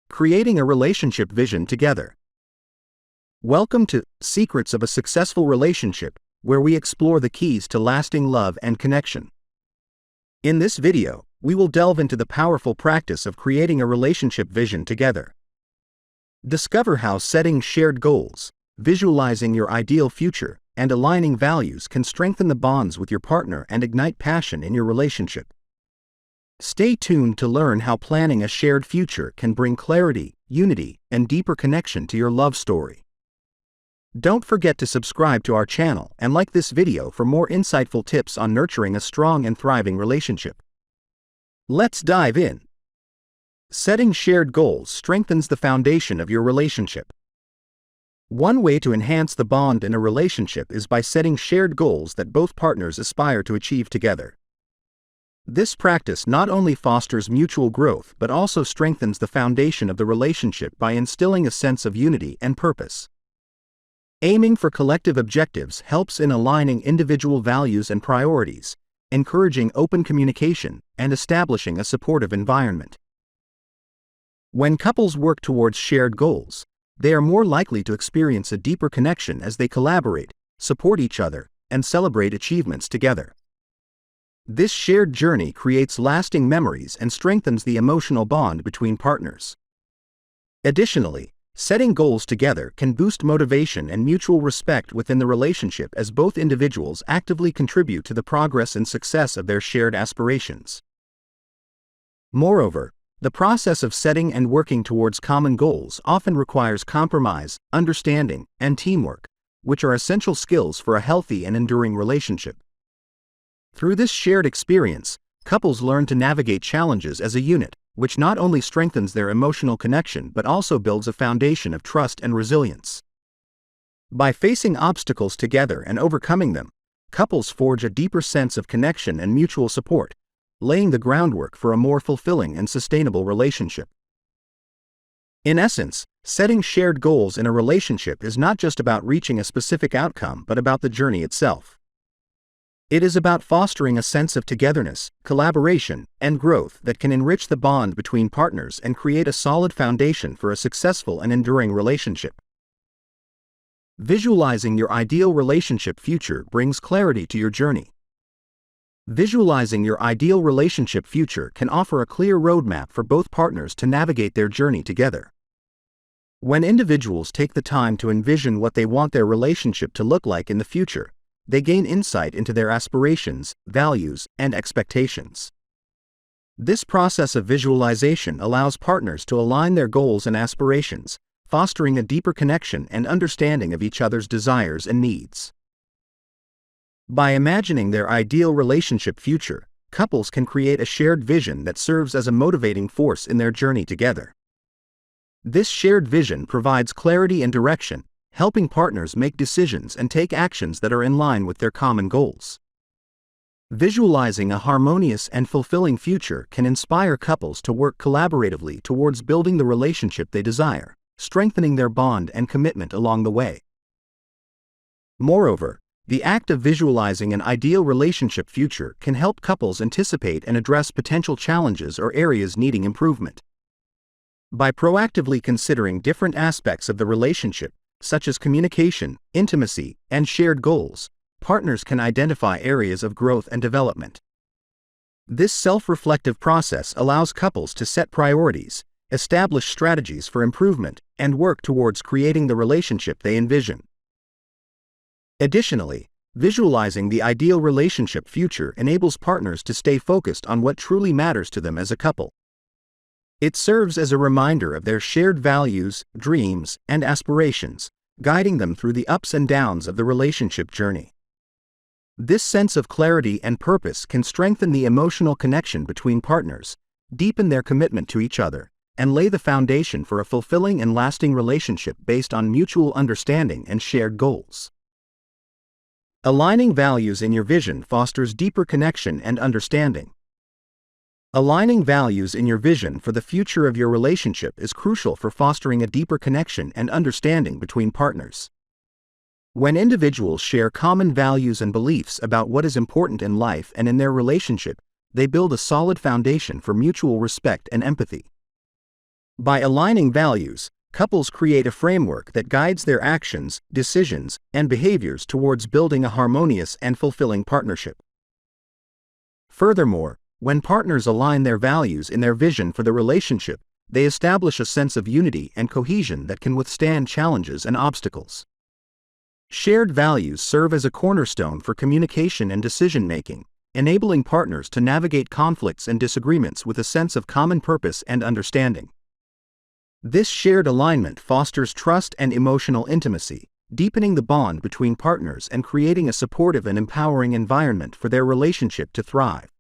Creating a relationship vision together. Welcome to Secrets of a Successful Relationship, where we explore the keys to lasting love and connection. In this video, we will delve into the powerful practice of creating a relationship vision together. Discover how setting shared goals, visualizing your ideal future, and aligning values can strengthen the bonds with your partner and ignite passion in your relationship. Stay tuned to learn how planning a shared future can bring clarity, unity, and deeper connection to your love story. Don't forget to subscribe to our channel and like this video for more insightful tips on nurturing a strong and thriving relationship. Let's dive in. Setting shared goals strengthens the foundation of your relationship. One way to enhance the bond in a relationship is by setting shared goals that both partners aspire to achieve together. This practice not only fosters mutual growth but also strengthens the foundation of the relationship by instilling a sense of unity and purpose. Aiming for collective objectives helps in aligning individual values and priorities, encouraging open communication, and establishing a supportive environment. When couples work towards shared goals, they are more likely to experience a deeper connection as they collaborate, support each other, and celebrate achievements together. This shared journey creates lasting memories and strengthens the emotional bond between partners. Additionally, setting goals together can boost motivation and mutual respect within the relationship as both individuals actively contribute to the progress and success of their shared aspirations. Moreover, the process of setting and working towards common goals often requires compromise, understanding, and teamwork, which are essential skills for a healthy and enduring relationship. Through this shared experience, couples learn to navigate challenges as a unit, which not only strengthens their emotional connection but also builds a foundation of trust and resilience. By facing obstacles together and overcoming them, couples forge a deeper sense of connection and mutual support, laying the groundwork for a more fulfilling and sustainable relationship. In essence, setting shared goals in a relationship is not just about reaching a specific outcome but about the journey itself. It is about fostering a sense of togetherness, collaboration, and growth that can enrich the bond between partners and create a solid foundation for a successful and enduring relationship. Visualizing your ideal relationship future brings clarity to your journey. Visualizing your ideal relationship future can offer a clear roadmap for both partners to navigate their journey together. When individuals take the time to envision what they want their relationship to look like in the future, they gain insight into their aspirations, values, and expectations. This process of visualization allows partners to align their goals and aspirations, fostering a deeper connection and understanding of each other's desires and needs. By imagining their ideal relationship future, couples can create a shared vision that serves as a motivating force in their journey together. This shared vision provides clarity and direction, helping partners make decisions and take actions that are in line with their common goals. Visualizing a harmonious and fulfilling future can inspire couples to work collaboratively towards building the relationship they desire, strengthening their bond and commitment along the way. Moreover, the act of visualizing an ideal relationship future can help couples anticipate and address potential challenges or areas needing improvement. By proactively considering different aspects of the relationship, such as communication, intimacy, and shared goals, partners can identify areas of growth and development. This self-reflective process allows couples to set priorities, establish strategies for improvement, and work towards creating the relationship they envision. Additionally, visualizing the ideal relationship future enables partners to stay focused on what truly matters to them as a couple. It serves as a reminder of their shared values, dreams, and aspirations, guiding them through the ups and downs of the relationship journey. This sense of clarity and purpose can strengthen the emotional connection between partners, deepen their commitment to each other, and lay the foundation for a fulfilling and lasting relationship based on mutual understanding and shared goals. Aligning values in your vision fosters deeper connection and understanding. Aligning values in your vision for the future of your relationship is crucial for fostering a deeper connection and understanding between partners. When individuals share common values and beliefs about what is important in life and in their relationship, they build a solid foundation for mutual respect and empathy. By aligning values, couples create a framework that guides their actions, decisions, and behaviors towards building a harmonious and fulfilling partnership. Furthermore, when partners align their values in their vision for the relationship, they establish a sense of unity and cohesion that can withstand challenges and obstacles. Shared values serve as a cornerstone for communication and decision-making, enabling partners to navigate conflicts and disagreements with a sense of common purpose and understanding. This shared alignment fosters trust and emotional intimacy, deepening the bond between partners and creating a supportive and empowering environment for their relationship to thrive.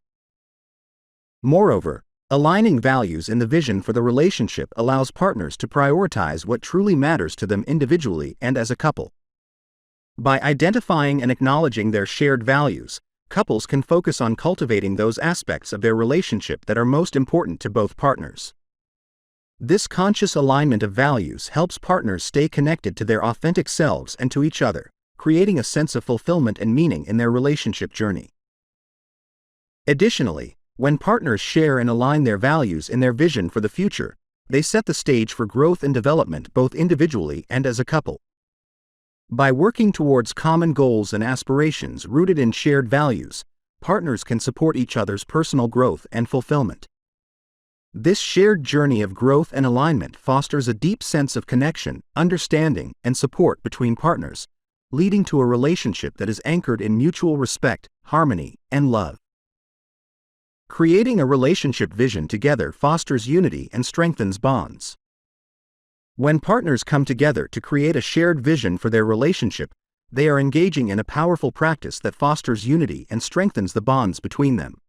Moreover, aligning values in the vision for the relationship allows partners to prioritize what truly matters to them individually and as a couple. By identifying and acknowledging their shared values, couples can focus on cultivating those aspects of their relationship that are most important to both partners. This conscious alignment of values helps partners stay connected to their authentic selves and to each other, creating a sense of fulfillment and meaning in their relationship journey. Additionally, when partners share and align their values in their vision for the future, they set the stage for growth and development both individually and as a couple. By working towards common goals and aspirations rooted in shared values, partners can support each other's personal growth and fulfillment. This shared journey of growth and alignment fosters a deep sense of connection, understanding, and support between partners, leading to a relationship that is anchored in mutual respect, harmony, and love. Creating a relationship vision together fosters unity and strengthens bonds. When partners come together to create a shared vision for their relationship, they are engaging in a powerful practice that fosters unity and strengthens the bonds between them.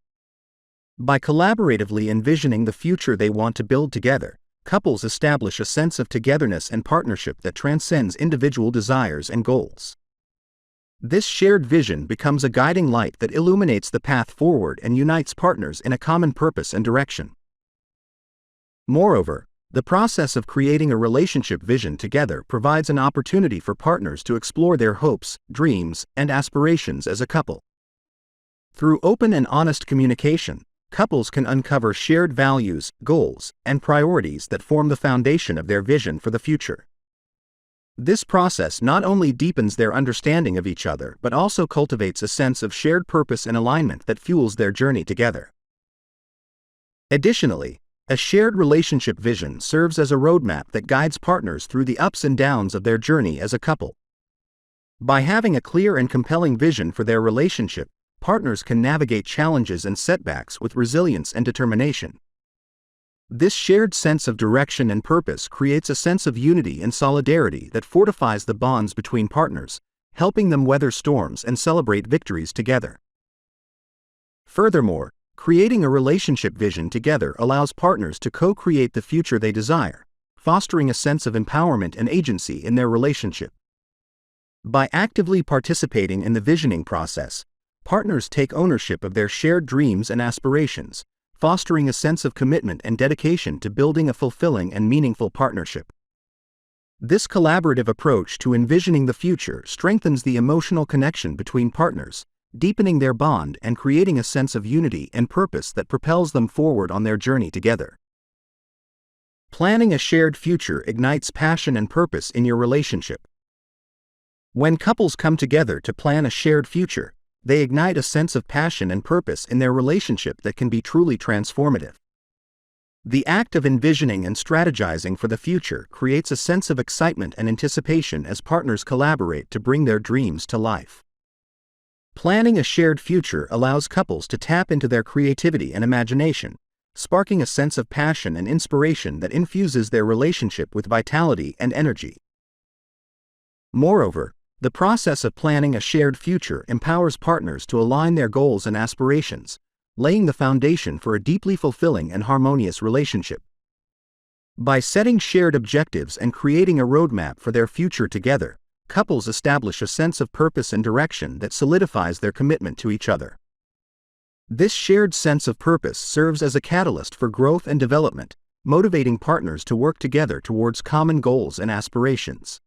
By collaboratively envisioning the future they want to build together, couples establish a sense of togetherness and partnership that transcends individual desires and goals. This shared vision becomes a guiding light that illuminates the path forward and unites partners in a common purpose and direction. Moreover, the process of creating a relationship vision together provides an opportunity for partners to explore their hopes, dreams, and aspirations as a couple. Through open and honest communication, couples can uncover shared values, goals, and priorities that form the foundation of their vision for the future. This process not only deepens their understanding of each other but also cultivates a sense of shared purpose and alignment that fuels their journey together. Additionally, a shared relationship vision serves as a roadmap that guides partners through the ups and downs of their journey as a couple. By having a clear and compelling vision for their relationship, partners can navigate challenges and setbacks with resilience and determination. This shared sense of direction and purpose creates a sense of unity and solidarity that fortifies the bonds between partners, helping them weather storms and celebrate victories together. Furthermore, creating a relationship vision together allows partners to co-create the future they desire, fostering a sense of empowerment and agency in their relationship. By actively participating in the visioning process, partners take ownership of their shared dreams and aspirations, fostering a sense of commitment and dedication to building a fulfilling and meaningful partnership. This collaborative approach to envisioning the future strengthens the emotional connection between partners, deepening their bond and creating a sense of unity and purpose that propels them forward on their journey together. Planning a shared future ignites passion and purpose in your relationship. When couples come together to plan a shared future, they ignite a sense of passion and purpose in their relationship that can be truly transformative. The act of envisioning and strategizing for the future creates a sense of excitement and anticipation as partners collaborate to bring their dreams to life. Planning a shared future allows couples to tap into their creativity and imagination, sparking a sense of passion and inspiration that infuses their relationship with vitality and energy. Moreover, the process of planning a shared future empowers partners to align their goals and aspirations, laying the foundation for a deeply fulfilling and harmonious relationship. By setting shared objectives and creating a roadmap for their future together, couples establish a sense of purpose and direction that solidifies their commitment to each other. This shared sense of purpose serves as a catalyst for growth and development, motivating partners to work together towards common goals and aspirations.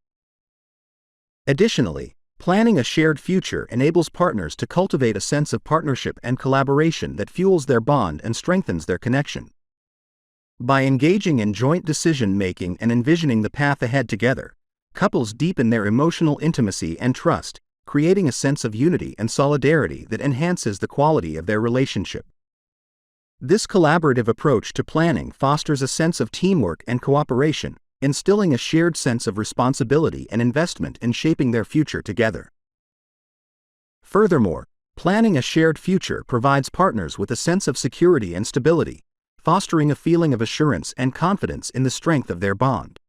Additionally, planning a shared future enables partners to cultivate a sense of partnership and collaboration that fuels their bond and strengthens their connection. By engaging in joint decision-making and envisioning the path ahead together, couples deepen their emotional intimacy and trust, creating a sense of unity and solidarity that enhances the quality of their relationship. This collaborative approach to planning fosters a sense of teamwork and cooperation, instilling a shared sense of responsibility and investment in shaping their future together. Furthermore, planning a shared future provides partners with a sense of security and stability, fostering a feeling of assurance and confidence in the strength of their bond.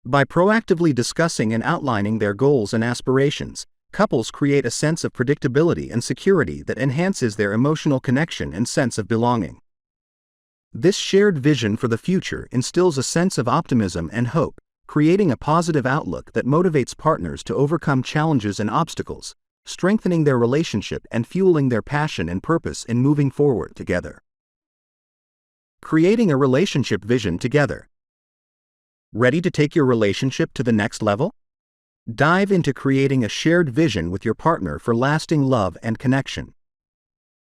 By proactively discussing and outlining their goals and aspirations, couples create a sense of predictability and security that enhances their emotional connection and sense of belonging. This shared vision for the future instills a sense of optimism and hope, creating a positive outlook that motivates partners to overcome challenges and obstacles, strengthening their relationship and fueling their passion and purpose in moving forward together. Creating a relationship vision together. Ready to take your relationship to the next level? Dive into creating a shared vision with your partner for lasting love and connection.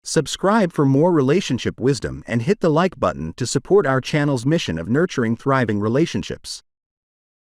Subscribe for more relationship wisdom and hit the like button to support our channel's mission of nurturing thriving relationships.